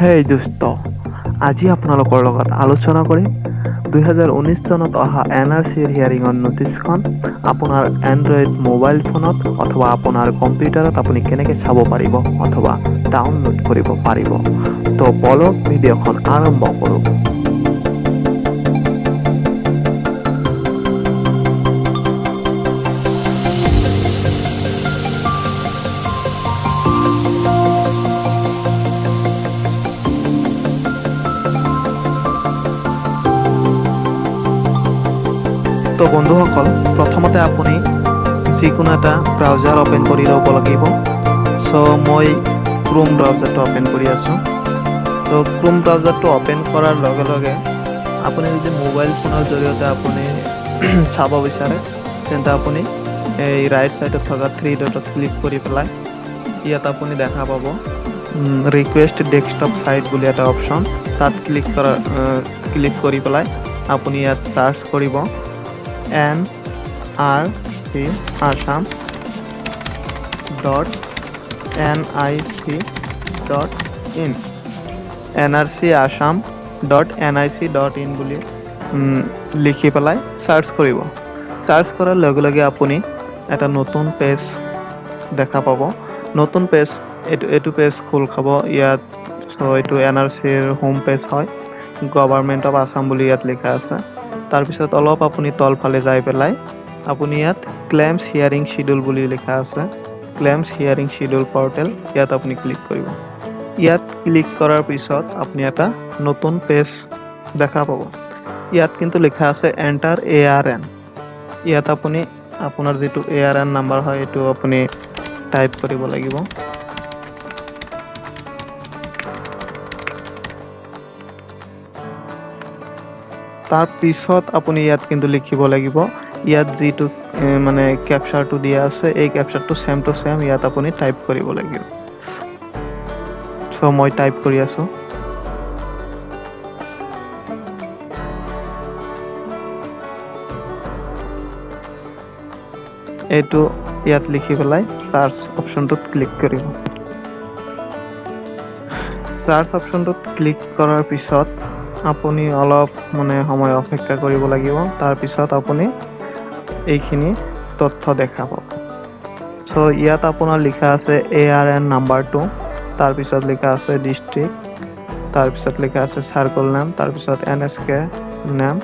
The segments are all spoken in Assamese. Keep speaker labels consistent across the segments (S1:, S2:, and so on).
S1: হেই দোস্ত, আজি আপোনালোকৰ লগত আলোচনা কৰিম 2019 চনত অহা NRCৰ হিয়াৰিঙৰ নটিচখন আপোনাৰ এণ্ড্ৰইড মোবাইল ফোনত অথবা আপোনাৰ কম্পিউটাৰত আপুনি কেনেকৈ চাব পাৰিব অথবা ডাউনলোড কৰিব পাৰিব। তো বলক ভিডিঅ'খন আৰম্ভ কৰোঁ। তো বন্ধুসকল, প্ৰথমতে আপুনি যিকোনো এটা ব্ৰাউজাৰ অপেন কৰি ল'ব লাগিব। মই ক্ৰোম ব্ৰাউজাৰটো অপেন কৰি আছোঁ। তো ক্ৰোম ব্ৰাউজাৰটো অপেন কৰাৰ লগে লগে আপুনি যদি মোবাইল ফোনৰ জৰিয়তে আপুনি চাব বিচাৰে তেন্তে আপুনি এই ৰাইট ছাইডত থকা 3 ডটত ক্লিক কৰি পেলাই ইয়াত আপুনি দেখা পাব ৰিকুৱেষ্ট ডেস্কটপ সাইট বুলি এটা অপশ্যন। তাত ক্লিক কৰি পেলাই আপুনি ইয়াত চাৰ্চ কৰিব NRC assam.nic.in nrcasam.nic.in বুলি লিখি পেলাই চাৰ্চ কৰিব। চাৰ্চ কৰাৰ লগে লগে আপুনি এটা নতুন পেজ দেখা পাব। নতুন পেজ এইটো পেজ খোল খাব ইয়াত। এইটো NRCৰ হোম পেজ হয়। গভৰ্ণমেণ্ট অফ আছাম বুলি ইয়াত লিখা আছে। তাৰপিছত অলপ আপুনি তলফালে যাই পেলাই আপুনি ইয়াত ক্লেইমছ হিয়াৰিং শিডিউল বুলি লিখা আছে। ক্লেইমছ হিয়াৰিং শিডিউল পৰ্টেল, ইয়াত আপুনি ক্লিক কৰিব। ইয়াত ক্লিক কৰাৰ পিছত আপুনি এটা নতুন পেজ দেখা পাব। ইয়াত কিন্তু লিখা আছে এণ্টাৰ ARN। ইয়াত আপুনি আপোনাৰ যিটো ARN নাম্বাৰ হয় এইটো আপুনি টাইপ কৰিব লাগিব। তাৰ পিছত আপুনি ইয়াত কিন্তু লিখিব লাগিব ইয়াত যিটো মানে কেপচাৰটো দিয়া আছে এই কেপচাৰটো সেম টু সেম ইয়াত আপুনি টাইপ কৰিব লাগিব। মই টাইপ কৰি আছোঁ। এইটো ইয়াত লিখি পেলাই চাৰ্চ অপশ্যনটোত ক্লিক কৰিব। চাৰ্চ অপশ্যনটোত ক্লিক কৰাৰ পিছত আপুনি অলপ সময় অপেক্ষা কৰিব লাগিব। তাৰপিছত আপুনি এইখিনি তথ্য দেখা পাব। ইয়াত আপোনাৰ লিখা আছে ARN নাম্বাৰটো, তাৰপিছত লিখা আছে ডিষ্ট্ৰিক্ট, তাৰপিছত লিখা আছে চাৰ্কল নেম, তাৰপিছত NSK নেম,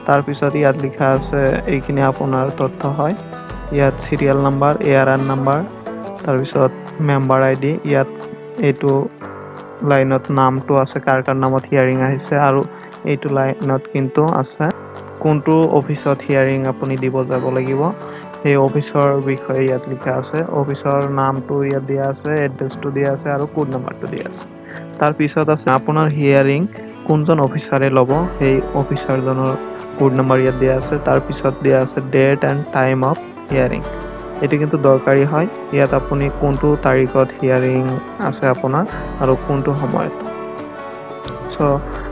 S1: তাৰপিছত ইয়াত লিখা আছে এইখিনি আপোনাৰ তথ্য হয়। ইয়াত চিৰিয়েল নাম্বাৰ, ARN নাম্বাৰ, তাৰপিছত মেম্বাৰ ID, ইয়াত এইটো লাইনত নামটো আছে কাৰ নামত হিয়াৰিং আহিছে আৰু এইটো লাইনত কিন্তু আছে কোনটো অফিচত হিয়াৰিং আপুনি দিব যাব লাগিব সেই অফিচৰ বিষয়ে ইয়াত লিখা আছে। অফিচৰ নামটো ইয়াত দিয়া আছে, এড্ৰেছটো দিয়া আছে আৰু কোড নাম্বাৰটো দিয়া আছে। তাৰপিছত আছে আপোনাৰ হিয়াৰিং কোনজন অফিচাৰে ল'ব সেই অফিচাৰজনৰ কোড নাম্বাৰ ইয়াত দিয়া আছে। তাৰপিছত দিয়া আছে date and time of hearing. এইটো কিন্তু দৰকাৰী হয়। ইয়াত আপুনি কোনটো তাৰিখত হিয়াৰিং আছে আপোনাৰ আৰু কোনটো সময়ত।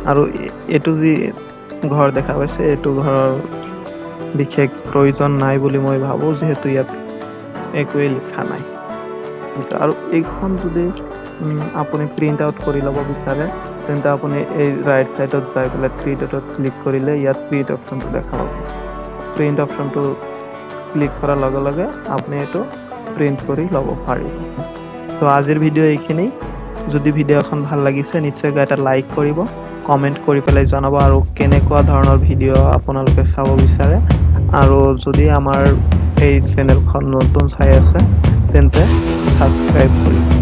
S1: আৰু এইটো যি ঘৰ দেখা পাইছে এইটো ঘৰৰ বিশেষ প্ৰয়োজন নাই বুলি মই ভাবোঁ, যিহেতু ইয়াত একোৱেই লিখা নাই। আৰু এইখন যদি আপুনি প্ৰিণ্ট আউট কৰি ল'ব বিচাৰে তেন্তে আপুনি এই ৰাইট ছাইডত যাই পেলাই 3 ডটত ক্লিক কৰিলে ইয়াত প্ৰিণ্ট অপশ্যনটো দেখা পাব। প্ৰিণ্ট অপশ্যনটো ক্লিক কৰাৰ লগে লগে আপুনি এইটো প্ৰিণ্ট কৰি ল'ব পাৰিব। আজিৰ ভিডিঅ' এইখিনি। যদি ভিডিঅ'খন ভাল লাগিছে নিশ্চয়কৈ এটা লাইক কৰিব, কমেণ্ট কৰি পেলাই জনাব আৰু কেনেকুৱা ধৰণৰ ভিডিঅ' আপোনালোকে চাব বিচাৰে। আৰু যদি আমাৰ এই চেনেলখন নতুন চাই আছে তেন্তে ছাবস্ক্ৰাইব কৰিব।